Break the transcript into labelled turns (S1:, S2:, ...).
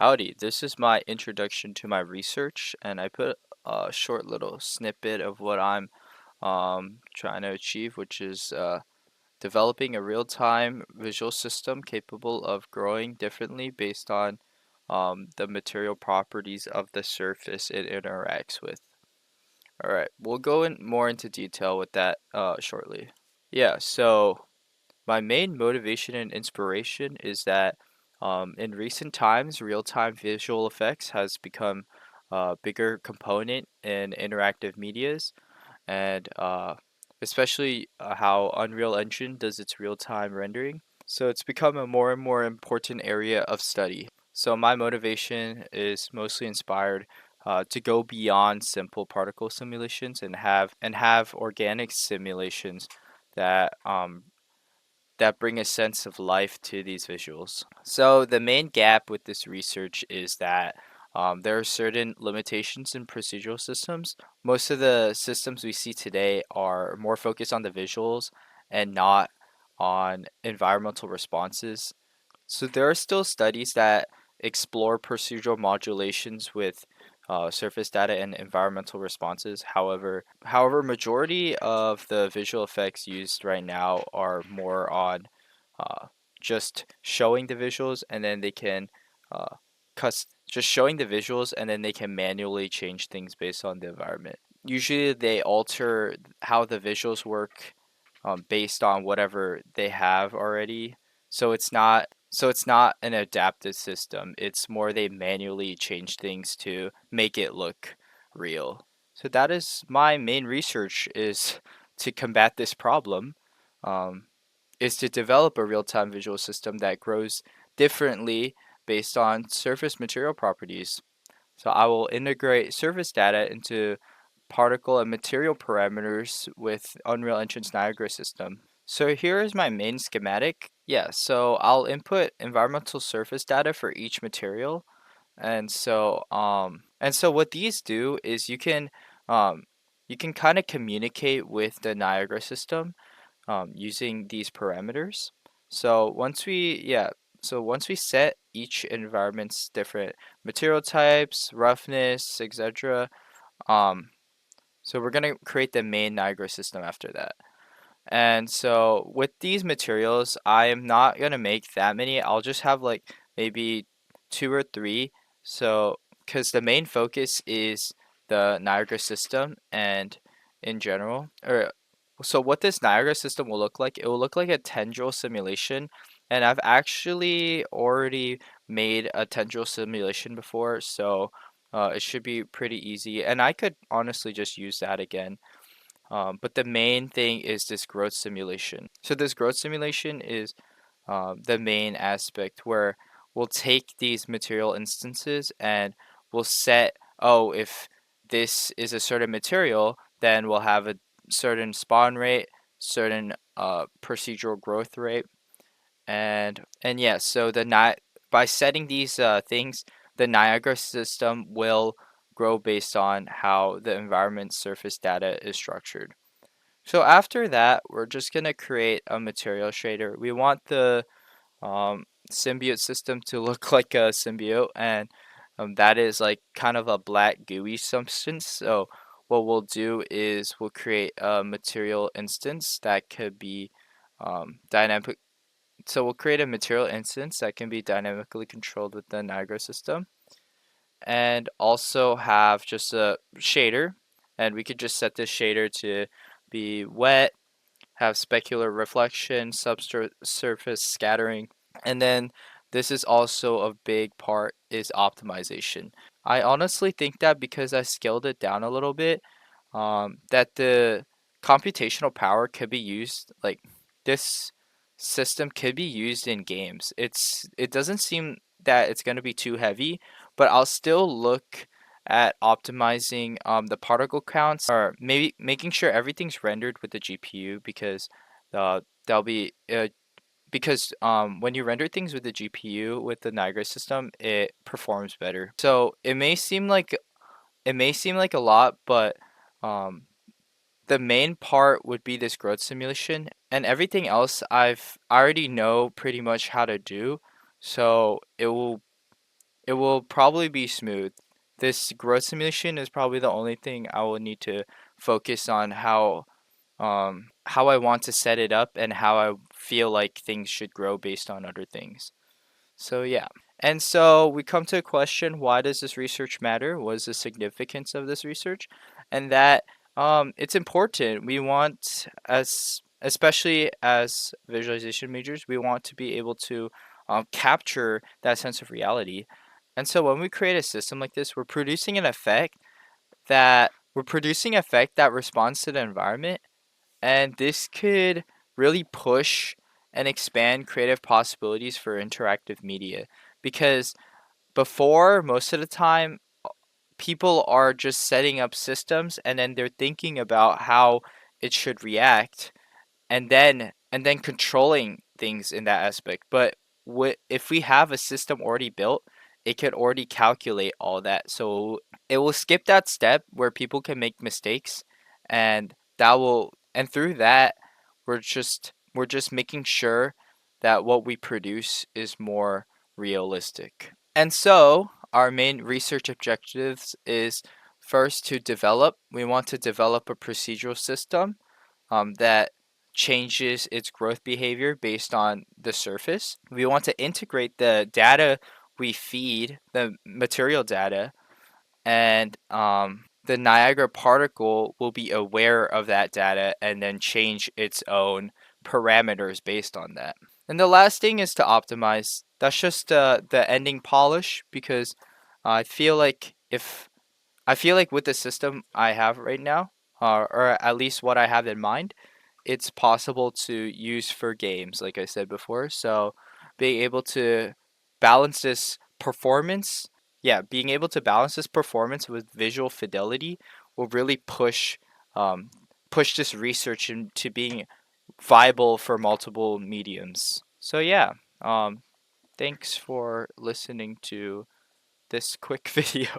S1: Howdy, this is my introduction to my research, and I put a short little snippet of what I'm trying to achieve, which is developing a real-time visual system capable of growing differently based on the material properties of the surface it interacts with. All right, we'll go in more into detail with that shortly. Yeah, so my main motivation and inspiration is that in recent times, real-time visual effects has become a bigger component in interactive medias, and especially how Unreal Engine does its real-time rendering. So it's become a more and more important area of study. So my motivation is mostly inspired to go beyond simple particle simulations and have organic simulations that bring a sense of life to these visuals. So the main gap with this research is that there are certain limitations in procedural systems. Most of the systems we see today are more focused on the visuals and not on environmental responses. So there are still studies that explore procedural modulations with surface data and environmental responses. However, majority of the visual effects used right now are more on uh, just showing the visuals, and then they can just showing the visuals, and then they can manually change things based on the environment. Usually, they alter how the visuals work based on whatever they have already. So it's not an adaptive system. It's more they manually change things to make it look real. So that is my main research is to combat this problem, um, is to develop a real-time visual system that grows differently based on surface material properties. So I will integrate surface data into particle and material parameters with Unreal Engine's Niagara system. So here is my main schematic. Yeah, so I'll input environmental surface data for each material. And so what these do is you can kind of communicate with the Niagara system using these parameters. So once we set each environment's different material types, roughness, etc. Um, so we're gonna create the main Niagara system after that. And so with these materials, I am not gonna make that many. I'll just have like maybe two or three. So because the main focus is the Niagara system and in general, or so what this Niagara system will look like, it will look like a tendril simulation. And I've actually already made a tendril simulation before, so it should be pretty easy. And I could honestly just use that again. But the main thing is this growth simulation. So this growth simulation is the main aspect where we'll take these material instances and we'll set, oh, if this is a certain material, then we'll have a certain spawn rate, certain procedural growth rate, and yeah, so by setting these things, the Niagara system will grow based on how the environment surface data is structured. So after that, we're just gonna create a material shader. We want the symbiote system to look like a symbiote, and that is like kind of a black gooey substance. So what we'll do is we'll create a material instance that could be dynamic. So we'll create a material instance that can be dynamically controlled with the Niagara system, and also have just a shader, and we could just set this shader to be wet, have specular reflection, subsurface scattering, and then this is also a big part is optimization. I honestly think that because I scaled it down a little bit, that the computational power could be used, like this system could be used in games. It doesn't seem that it's going to be too heavy, but I'll still look at optimizing the particle counts, or maybe making sure everything's rendered with the GPU, because that'll be because when you render things with the GPU with the Niagara system, it performs better. So it may seem like a lot, but um, the main part would be this growth simulation, and everything else I already know pretty much how to do. So it will probably be smooth. This growth simulation is probably the only thing I will need to focus on how I want to set it up and how I feel like things should grow based on other things. So yeah. And so we come to a question, why does this research matter? What is the significance of this research? And that it's important. We want, as especially as visualization majors, we want to be able to capture that sense of reality. And so when we create a system like this, we're producing effect that responds to the environment, and this could really push and expand creative possibilities for interactive media, because before, most of the time, people are just setting up systems and then they're thinking about how it should react, and then controlling things in that aspect. But if we have a system already built, it could already calculate all that, so it will skip that step where people can make mistakes, and through that, we're just making sure that what we produce is more realistic. And so our main research objectives is, first, we want to develop a procedural system that changes its growth behavior based on the surface. We want to integrate the data we feed, the material data, and the Niagara particle will be aware of that data and then change its own parameters based on that. And the last thing is to optimize. That's just the ending polish, because I feel like if I feel like with the system I have right now, or at least what I have in mind, it's possible to use for games, like I said before. So being able to balance this performance, being able to balance this performance with visual fidelity will really push this research into being viable for multiple mediums. So yeah, thanks for listening to this quick video.